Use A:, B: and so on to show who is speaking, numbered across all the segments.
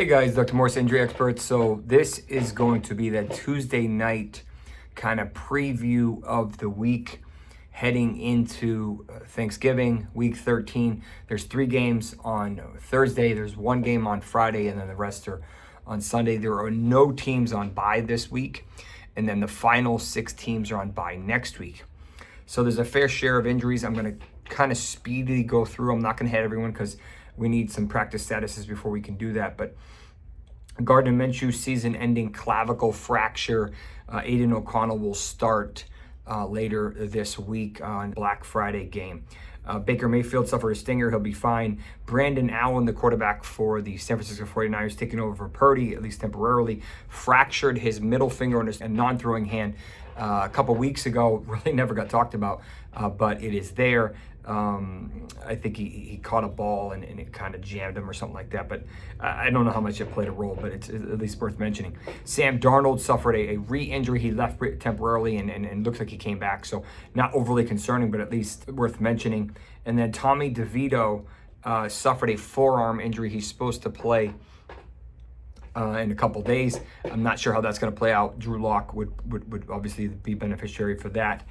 A: Hey guys, Dr. Morse, injury expert. So this is going to be that Tuesday night kind of preview of the week heading into Thanksgiving, week 13. There's 3 games on Thursday, there's 1 game on Friday, and then the rest are on Sunday. There are no teams on bye this week, and then the final 6 teams are on bye next week. So there's a fair share of injuries. I'm going to kind of speedily go through. I'm not going to hit everyone because we need some practice statuses before we can do that. But Gardner Minshew, season-ending clavicle fracture. Aiden O'Connell will start later this week on Black Friday game. Baker Mayfield suffered a stinger. He'll be fine. Brandon Allen, the quarterback for the San Francisco 49ers, taking over for Purdy, at least temporarily, fractured his middle finger on his non-throwing hand a couple weeks ago. Really never got talked about, but it is there. I think he caught a ball and it kind of jammed him or something like that, but I don't know how much it played a role, but it's at least worth mentioning. Sam Darnold suffered a re-injury. He left temporarily and looks like he came back, so not overly concerning, but at least worth mentioning. And then Tommy DeVito suffered a forearm injury. He's supposed to play in a couple days. I'm not sure how that's going to play out. Drew Lock would obviously be beneficiary for that.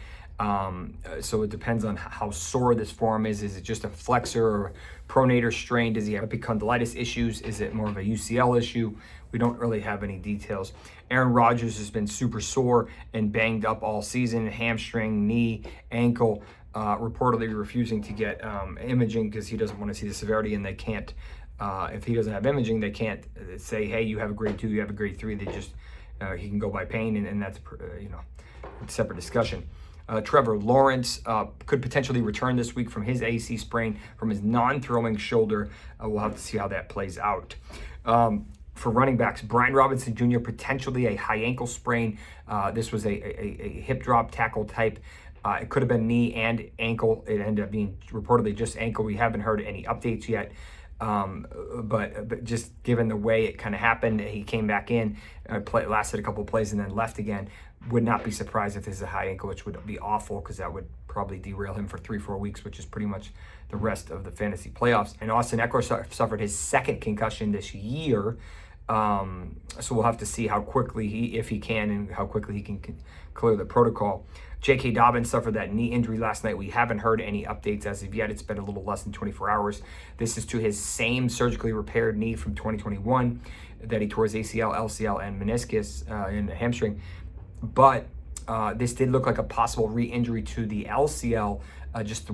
A: So it depends on how sore this forearm is. Is it just a flexor or pronator strain? Does he have epicondylitis issues? Is it more of a UCL issue? We don't really have any details. Aaron Rodgers has been super sore and banged up all season, hamstring, knee, ankle, reportedly refusing to get imaging because he doesn't want to see the severity, and they can't, if he doesn't have imaging, they can't say, hey, you have a grade 2, you have a grade 3. They just, he can go by pain, and that's, a separate discussion. Trevor Lawrence could potentially return this week from his AC sprain from his non-throwing shoulder. We'll have to see how that plays out. For running backs, Brian Robinson Jr., potentially a high ankle sprain. This was a hip drop tackle type. It could have been knee and ankle. It ended up being reportedly just ankle. We haven't heard any updates yet. But just given the way it kind of happened, he came back in, lasted a couple of plays, and then left again. Would not be surprised if this is a high ankle, which would be awful because that would probably derail him for 3-4 weeks, which is pretty much the rest of the fantasy playoffs. And Austin Ekeler suffered his 2nd concussion this year. So we'll have to see how quickly if he can, and how quickly he can clear the protocol. J.K. Dobbins suffered that knee injury last night. We haven't heard any updates as of yet. It's been a little less than 24 hours. This is to his same surgically repaired knee from 2021 that he tore his ACL, LCL, and meniscus in the hamstring. But this did look like a possible re-injury to the LCL, just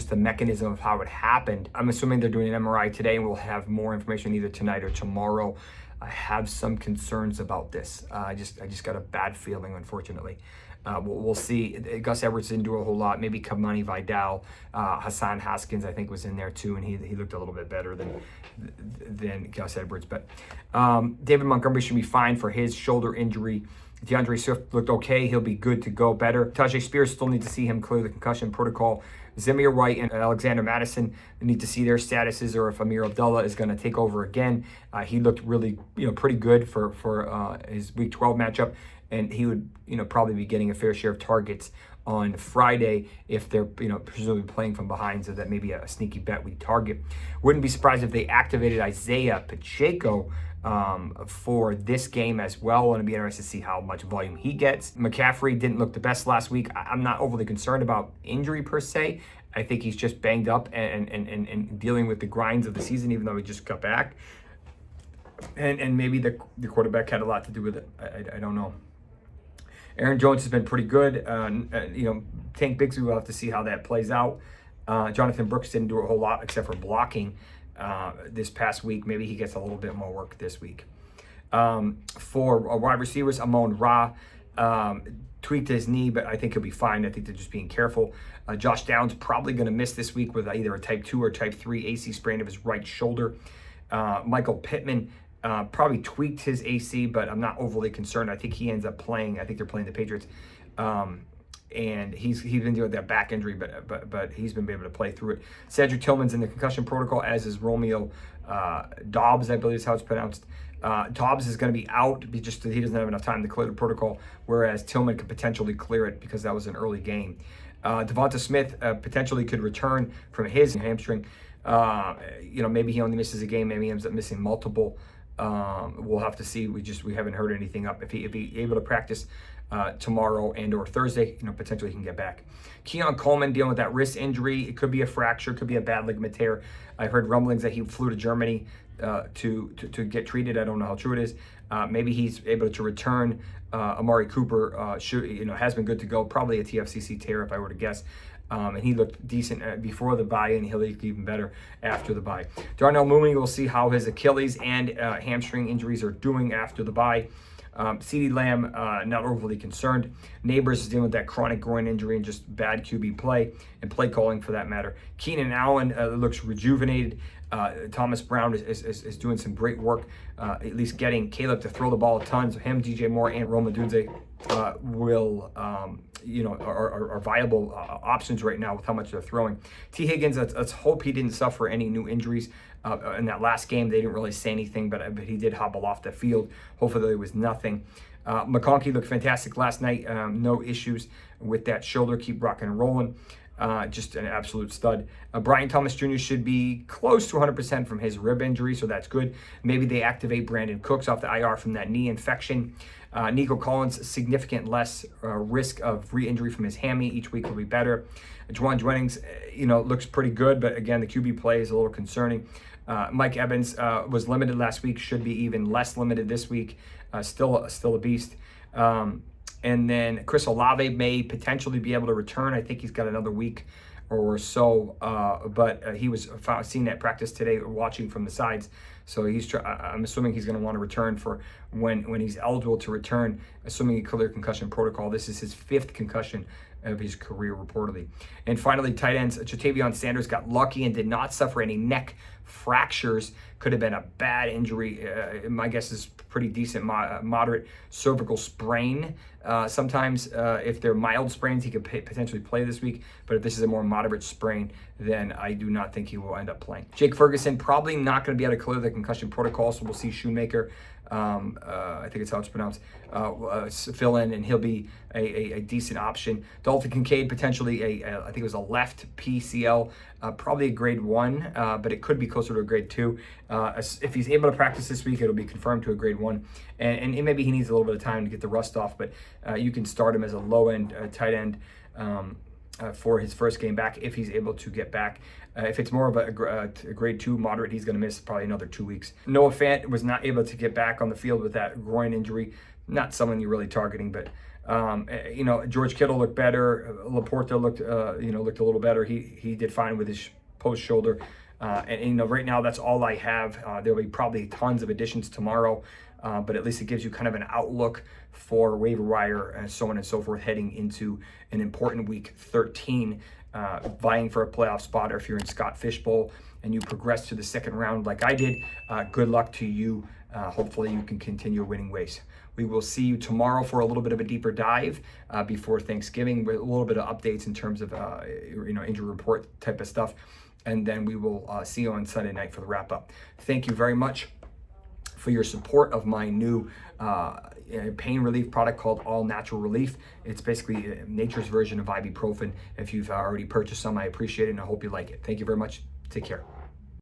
A: the mechanism of how it happened. I'm assuming they're doing an MRI today, and we'll have more information either tonight or tomorrow. I have some concerns about this. I just got a bad feeling, unfortunately. We'll see. Gus Edwards didn't do a whole lot. Maybe Kamani Vidal, Hassan Haskins, I think, was in there too, and he looked a little bit better than Gus Edwards. But David Montgomery should be fine for his shoulder injury. DeAndre Swift looked okay. He'll be good to go better. Tyjae Spears still need to see him clear the concussion protocol. Zamir White and Alexander Madison need to see their statuses, or if Amir Abdullah is going to take over again. He looked really, pretty good for his Week 12 matchup, and he would, probably be getting a fair share of targets on Friday if they're, presumably playing from behind, so that may be a sneaky bet we target. Wouldn't be surprised if they activated Isiah Pacheco for this game as well. And it'd be interesting to see how much volume he gets. McCaffrey didn't look the best last week. I'm not overly concerned about injury per se. I think he's just banged up and dealing with the grinds of the season, even though he just got back. And maybe the quarterback had a lot to do with it. I don't know. Aaron Jones has been pretty good. Tank Bigsby, we'll have to see how that plays out. Jonathan Brooks didn't do a whole lot except for blocking this past week. Maybe he gets a little bit more work this week. For wide receivers, Amon-Ra tweaked his knee, but I think he'll be fine. I think they're just being careful. Josh Downs probably going to miss this week with either a type 2 or type 3 AC sprain of his right shoulder. Michael Pittman probably tweaked his AC, but I'm not overly concerned. I think he ends up playing. I think they're playing the Patriots. And he's been dealing with that back injury, but he's been able to play through it. Cedric Tillman's in the concussion protocol, as is Romeo Doubs, I believe is how it's pronounced. Dobbs is going to be out just he doesn't have enough time to clear the protocol, whereas Tillman could potentially clear it because that was an early game. DeVonta Smith potentially could return from his hamstring. Maybe he only misses a game, maybe he ends up missing multiple. We'll have to see. We haven't heard anything up. If he able to practice tomorrow and or Thursday, potentially he can get back. Keon Coleman dealing with that wrist injury. It could be a fracture, could be a bad ligament tear. I've heard rumblings that he flew to Germany to get treated. I don't know how true it is. Maybe he's able to return. Amari Cooper has been good to go. Probably a TFCC tear if I were to guess. And he looked decent before the bye, and he'll look even better after the bye. Darnell Mooney, we'll see how his Achilles and hamstring injuries are doing after the bye. CeeDee Lamb, not overly concerned. Nabers is dealing with that chronic groin injury and just bad QB play and play calling for that matter. Keenan Allen looks rejuvenated. Thomas Brown is doing some great work, at least getting Caleb to throw the ball tons. Him, DJ Moore, and Romeo Doubs are viable options right now with how much they're throwing. T. Higgins, let's hope he didn't suffer any new injuries. In that last game, they didn't really say anything, but he did hobble off the field. Hopefully there was nothing. McConkey looked fantastic last night. No issues with that shoulder. Keep rocking and rolling. Just an absolute stud. Brian Thomas Jr. should be close to 100% from his rib injury, so that's good. Maybe they activate Brandon Cooks off the IR from that knee infection. Nico Collins, significant less risk of re-injury from his hammy. Each week will be better. Jauan Jennings, looks pretty good, but again, the QB play is a little concerning. Mike Evans was limited last week, should be even less limited this week. Still a beast. And then Chris Olave may potentially be able to return. I think he's got another week or so, but he was seen at practice today, watching from the sides. So I'm assuming he's going to want to return for when he's eligible to return, assuming a clear concussion protocol. This is his 5th concussion of his career, reportedly. And finally, tight ends, Ja'Tavion Sanders got lucky and did not suffer any neck fractures. Could have been a bad injury. My guess is pretty decent, moderate cervical sprain. Sometimes if they're mild sprains, he could potentially play this week. But if this is a more moderate sprain, then I do not think he will end up playing. Jake Ferguson, probably not going to be able to clear the concussion protocol, so we'll see Shoemaker, I think it's how it's pronounced, fill in, and he'll be a decent option. Dalton Kincaid, potentially I think it was a left PCL, probably a grade 1, but it could be closer to a grade 2. If he's able to practice this week, it'll be confirmed to a grade 1. And maybe he needs a little bit of time to get the rust off, but you can start him as a low-end tight end for his first game back if he's able to get back. If it's more of a grade 2 moderate, he's going to miss probably another 2 weeks. Noah Fant was not able to get back on the field with that groin injury. Not someone you're really targeting, but George Kittle looked better. Laporta looked a little better. He did fine with his post shoulder. And right now that's all I have. There'll be probably tons of additions tomorrow, but at least it gives you kind of an outlook for waiver wire and so on and so forth heading into an important week 13, vying for a playoff spot. Or if you're in Scott Fishbowl and you progress to the second round like I did, good luck to you. Hopefully you can continue winning ways. We will see you tomorrow for a little bit of a deeper dive before Thanksgiving, with a little bit of updates in terms of injury report type of stuff. And then we will see you on Sunday night for the wrap up. Thank you very much for your support of my new pain relief product called All Natural Relief. It's basically nature's version of ibuprofen. If you've already purchased some, I appreciate it and I hope you like it. Thank you very much. Take care.